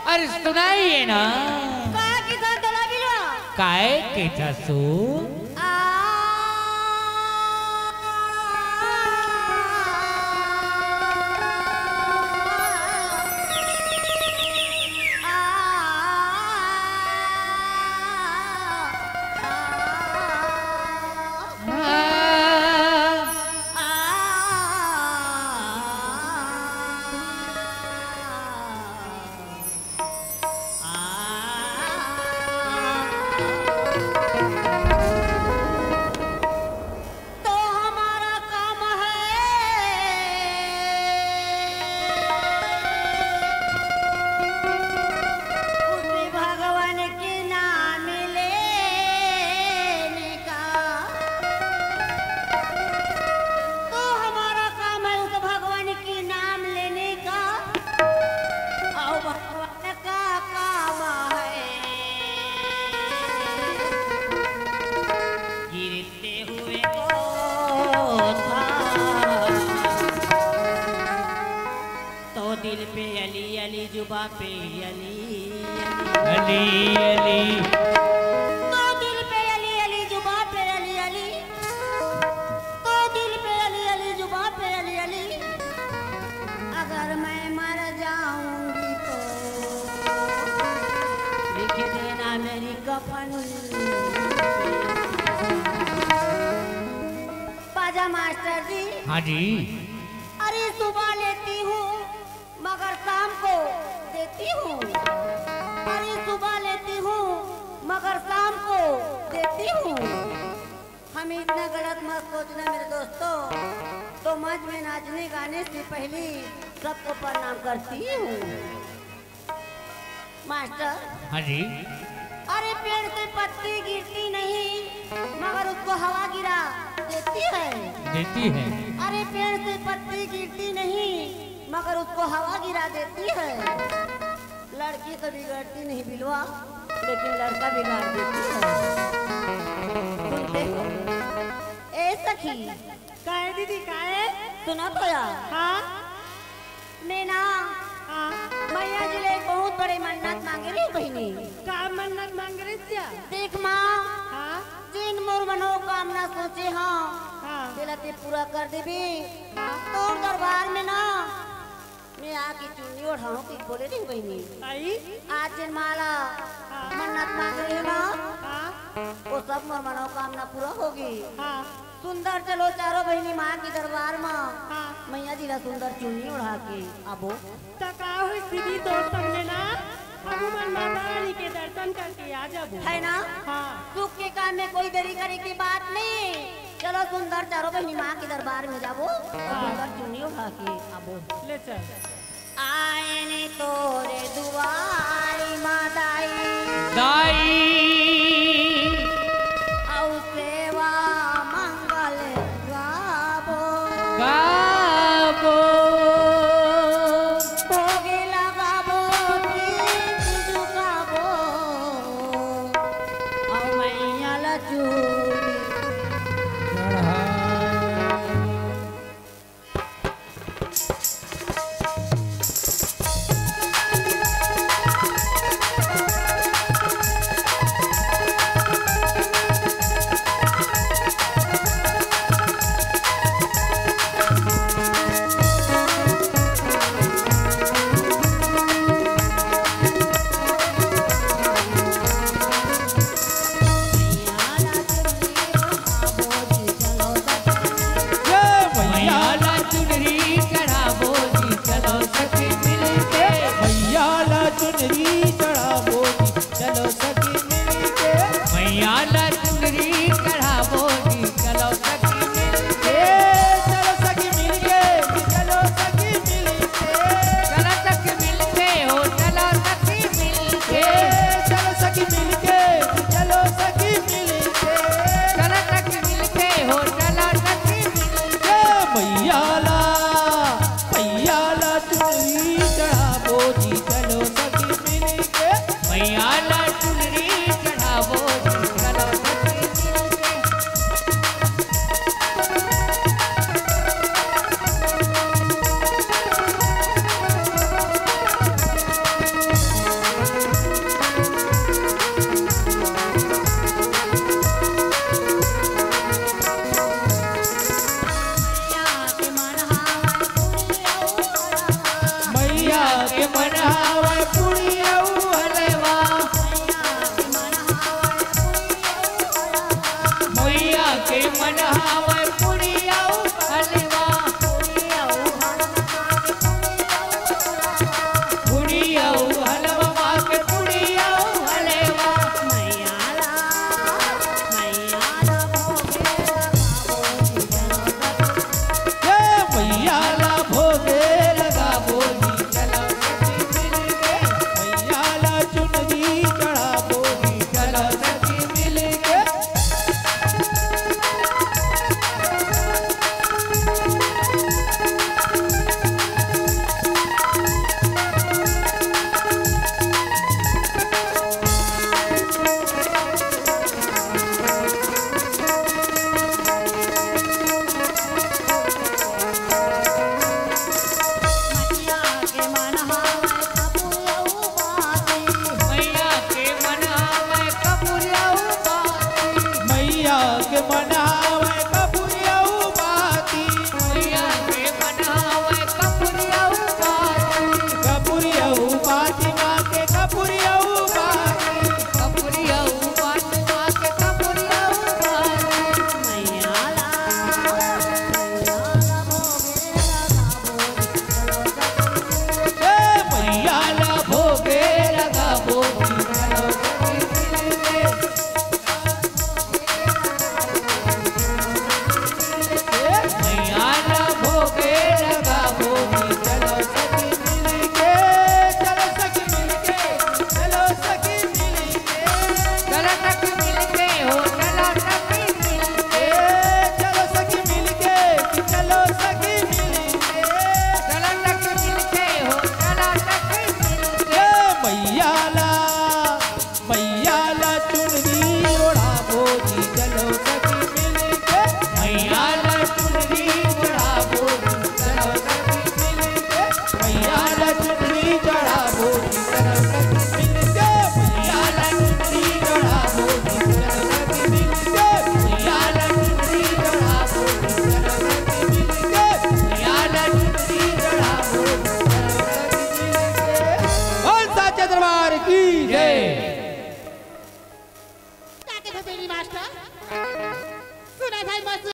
अरे सुनाइए ना। कहा कि था तला बिलवा काय के था सो जुबा पे अली अली अली तो दिल पे अली अली जुबा पे अली अली तो दिल पे अली अली जुबा पे अली अली अगर मैं मर जाऊंगी तो लिख देना मेरी कफन। बाजा मास्टर जी। हाँ जी। अरे सुबह लेती हूँ मगर शाम को देती हूँ। अरे सुबह लेती हूँ मगर शाम को देती हूँ। हम इतना गलत मत सोचना मेरे दोस्तों। तो मंच में नाचने गाने से पहले सबको प्रणाम करती हूँ। मास्टर। हाँ जी। अरे पेड़ से पत्ती गिरती नहीं मगर उसको हवा गिरा देती है। देती है। अरे पेड़ से पत्ती गिरती नहीं मगर उसको हवा गिरा देती है। लड़की तो बिगड़ती नहीं बिलवा लेकिन लड़का बिगाड़ देती है। सुनते हो? ए सखी। काहे दीदी काहे? सुना तो यार। हाँ मैं ना हाँ मैया जी ले बहुत बड़े मन्नत मांगे रही बहनी। का मन्नत मांग रही थी? देख माँ हाँ जिन मोर मनोकामना सोचे हाँ हाँ दिलते पूरा कर देवी। हाँ तो दरबार में ना मैं आके चुन्नी ओढ़ाऊं की बोले नहीं बहनी। आई आज जिन माला मन्नत मांग रही है ना हाँ वो सब मोर मनोकामना पूरा होगी। हाँ सुंदर चलो चारों बहनी माँ की दरबार में हाँ मैया जी ला सुंदर चुन्नी ओढ़ा के आबो। तका हुई दीदी तो तुमने ना हनुमान माता रानी के दर्शन करके आ जाबो है ना। हाँ सुख के काम में कोई देरी करे की बात नहीं। चलो सुंदर चारों बहनी माँ के दरबार में जाबो सुंदर चुन्नी उठा के आबो। ले चल। आए ने तोरे दुआरी माताई दाई औ सेवा मंगल गाबो गाबो भोगे लगाबो तीज झुकाबो औ मैया लचूरी के मनावे पुड़िया हलवा मैया के मनावे पुड़िया हलवा पुड़िया हलवा माँ के पुड़िया हलवा मैया ला भोगे लगा बोली चलो सखी मिलके मैया ला चुनरी चढ़ा बोली चलो सखी मिलके मैया के मनावे कपुरियाऊ बाती मैया के मनावे कपुरियाऊ बाती मैया के मनावे कपुरियाऊ बाती कपुरियाऊ बाती माँ के कपुरियाऊ बाती कपुरियाऊ बाती माँ के कपुरियाऊ बाती मैया ला भोगे लगा बोली चलो सखी मिलके मैया ला भोगे लगा बोली चलो सखी मिलके चलो सखी मिलके चलो सखी मिलके चलो सखी मिलके हो चलो सखी मिलके चलो सखी मिलके चलो सखी मिलके चलो सखी मिलके हो चलो सखी मिलके मैया ला चुनरी ओढ़ा बोली चलो सखी मिलके मैया ला चुनरी ओढ़ा बोली चलो सखी मिलके मैया ला चुनरी